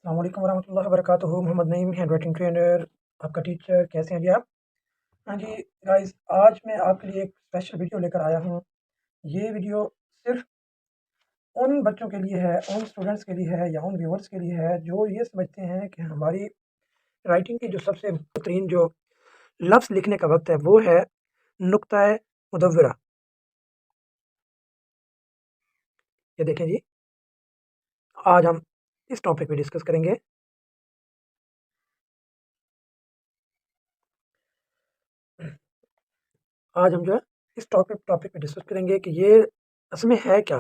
अस्सलाम वालेकुम वरहमतुल्लाहि वबरकातुहू। मोहम्मद नईम, हैंडराइटिंग ट्रेनर, आपका टीचर। कैसे हैं जी आप? हाँ जी, गाइस, आज मैं आपके लिए एक स्पेशल वीडियो लेकर आया हूँ। ये वीडियो सिर्फ़ उन बच्चों के लिए है, उन स्टूडेंट्स के लिए है या उन व्यूअर्स के लिए है जो ये समझते हैं कि हमारी राइटिंग की जो सबसे बेहतरीन जो लफ्ज़ लिखने का वक़्त है वो है नुक्ता-ए मुदव्वरा। ये देखें जी, आज हम इस टॉपिक पे डिस्कस करेंगे। आज हम जो है इस टॉपिक पे डिस्कस करेंगे कि ये असल में है क्या?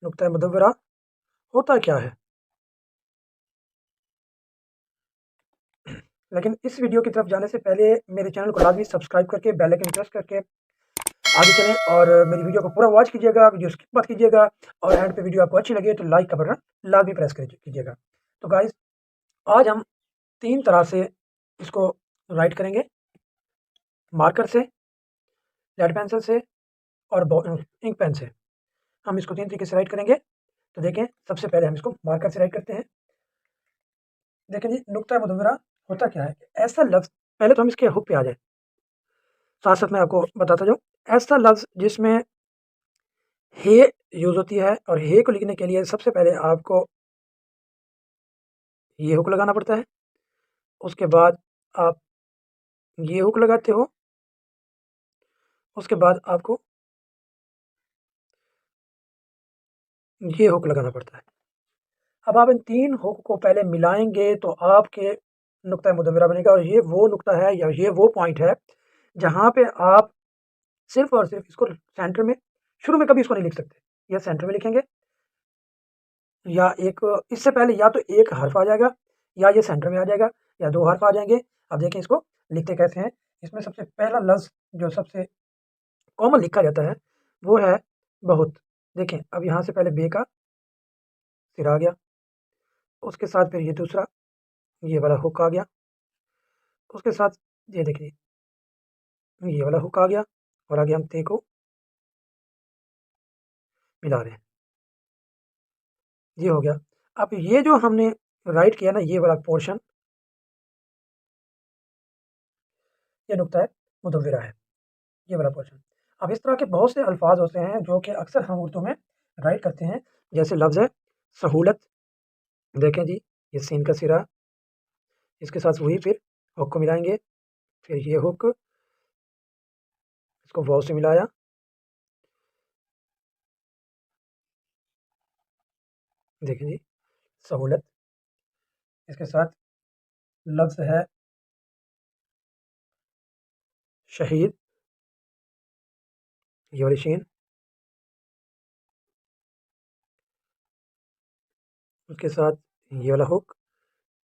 नुक्ता-ए मुदव्वरा होता क्या है? लेकिन इस वीडियो की तरफ जाने से पहले मेरे चैनल को लाज़मी सब्सक्राइब करके बेल आइकन प्रेस करके आगे चलें और मेरी वीडियो को पूरा वॉच कीजिएगा, वीडियो स्किप मत कीजिएगा और एंड पे वीडियो आपको अच्छी लगे तो लाइक का बटन लाज़मी प्रेस कीजिएगा। तो गाइस, आज हम 3 तरह से इसको राइट करेंगे, मार्कर से, लेड पेंसिल से और इंक पेन से। हम इसको 3 तरीके से राइट करेंगे। तो देखें, सबसे पहले हम इसको मार्कर से राइट करते हैं। देखें जी, नुक्ता मुदव्वरा होता क्या है? ऐसा लफ्ज़, पहले तो हम इसके हुक पे आ जाएँ। साथ-साथ मैं आपको बताता जाऊँ, ऐसा लफ्ज़ जिसमें हे यूज़ होती है और हे को लिखने के लिए सबसे पहले आपको ये हुक लगाना पड़ता है। उसके बाद आप ये हुक लगाते हो, उसके बाद आपको ये हुक लगाना पड़ता है। अब आप इन 3 हुक को पहले मिलाएँगे तो आपके नुक्ता मुदव्वरा बनेगा और ये वो नुक्ता है या ये वो पॉइंट है, जहाँ पे आप सिर्फ़ और सिर्फ़ इसको सेंटर में, शुरू में कभी इसको नहीं लिख सकते। या सेंटर में लिखेंगे या एक, इससे पहले या तो एक हर्फ आ जाएगा या ये सेंटर में आ जाएगा या 2 हर्फ आ जाएँगे। अब देखें इसको लिखते कैसे हैं। इसमें सबसे पहला लफ्ज़ जो सबसे कॉमन लिखा जाता है वो है बहुत। देखें, अब यहाँ से पहले बे का सिरा आ गया, उसके साथ फिर ये दूसरा ये वाला हुक आ गया, उसके साथ ये देखिए ये वाला हुक आ गया और आगे हम ते को मिला रहे हैं। ये हो गया। अब ये जो हमने राइट किया ना, ये वाला पोर्शन, ये नुक्ता है मुदव्वरा है, ये वाला पोर्शन। अब इस तरह के बहुत से अल्फाज होते हैं जो कि अक्सर हम उर्दू में राइट करते हैं। जैसे लफ्ज़ है सहूलत। देखें जी, ये सीन का सिरा, इसके साथ वही फिर हुक को मिलाएँगे, फिर ये हुक, इसको वाव से मिलाया, देखें जी, सहूलत। इसके साथ लफ्ज़ है शहीद, ये वाली शीन, उसके साथ ये वाला हुक,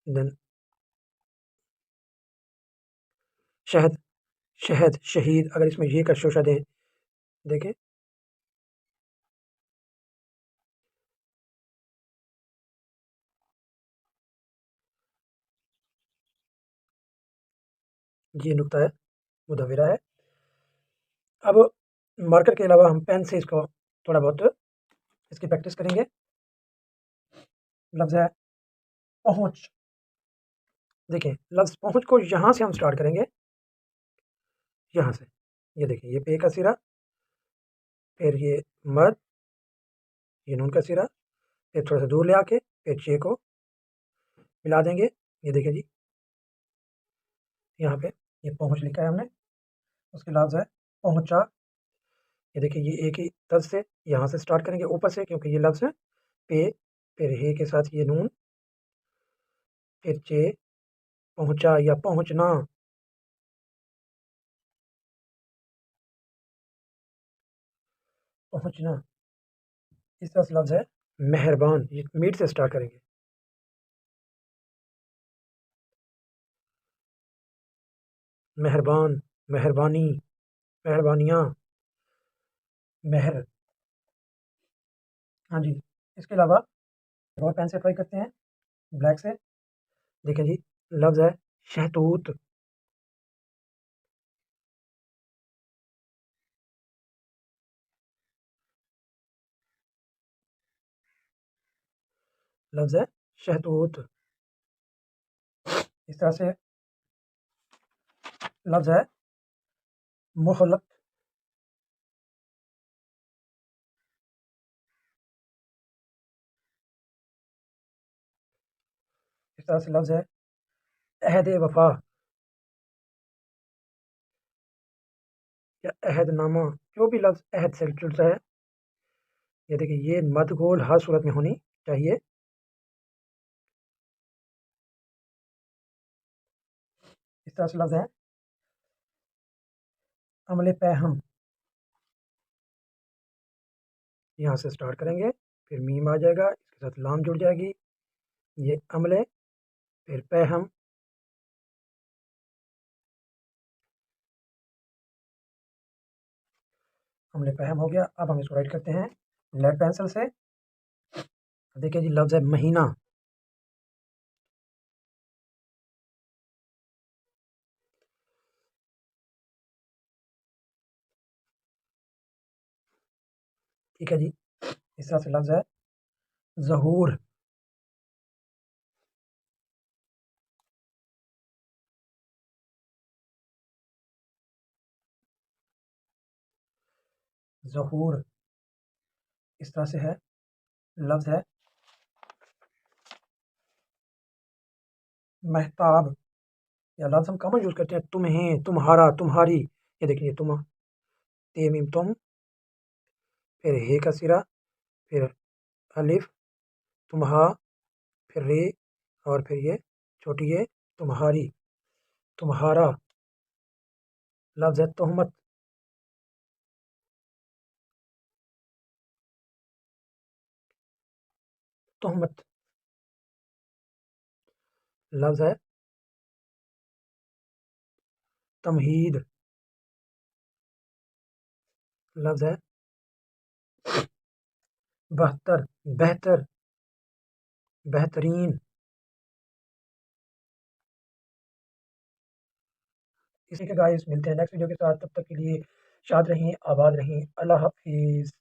देन शहद, शहद, शहीद, अगर इसमें ये का शोशा दें, देखें, ये नुक्ता है मुदव्वरा है। अब मार्कर के अलावा हम पेन से इसको थोड़ा बहुत इसकी प्रैक्टिस करेंगे। लफ्ज़ है पहुँच। देखिए, लफ्ज़ पहुँच को यहाँ से हम स्टार्ट करेंगे, यहाँ से। ये देखिए, ये पे का सिरा, फिर ये मद, ये नून का सिरा, फिर थोड़ा-सा दूर ले आके फिर चे को मिला देंगे। ये देखिए जी, यहाँ पे ये पहुँच लिखा है हमने, उसके लफ्ज़ है पहुँचा। ये देखिए, ये एक ही तर्ज़ से यहाँ से स्टार्ट करेंगे ऊपर से, क्योंकि ये लफ्ज़ है पे, फिर हे के साथ ये नून, फिर चे, पहुँचा या पहुँचना। पहुँचना, इस तरह से लफ्ज़ है मेहरबान, ये मीट से स्टार्ट करेंगे। मेहरबान, मेहरबानी, मेहरबानियाँ, मेहर। हाँ जी, इसके अलावा और पेन से ट्राई करते हैं, ब्लैक से। देखें जी, लफ्ज़ है शहतूत। लफ्ज़ है शहतूत। इस तरह से लफ्ज़ है मुहलत। इस तरह से लफ्ज़ है अहद वफ़ा या अहदनामा, जो भी लफ्ज़ अहद से जुड़ता है। ये देखिए, ये मदगोल हर सूरत में होनी चाहिए। इस तरह से लफ्ज़ है अमले पैहम। यहाँ से स्टार्ट करेंगे, फिर मीम आ जाएगा, इसके साथ लाम जुड़ जाएगी। ये अमले, फिर पैहम। अमले पैहम हो गया। अब हम इसको राइट करते हैं लेड पेंसिल से। देखिए जी, लफ्ज़ है महीना। ठीक है जी। इस तरह से लफ्ज़ है ज़हूर। ज़हूर। इस तरह से है लफ्ज़ है महताब। या लफ्ज़ हम कॉमन यूज़ करते हैं तुम्हें, तुम्हारा, तुम्हारी। ये देखिए, तुम, ते मीम तुम, फिर हे का सिरा, फिर अलिफ, तुम्हा, फिर रे, और फिर ये छोटी ये तुम्हारी, तुम्हारा। लफ्ज़ है तोहमत। तोहमत। लफ्ज़ है तमहीद। लफ्ज़ है बहतर, बेहतर, बेहतरीन। इसी के गाइस मिलते हैं नेक्स्ट वीडियो के साथ। तब तक के लिए शाद रहें, आबाद रहें। अल्लाह हाफ़िज़।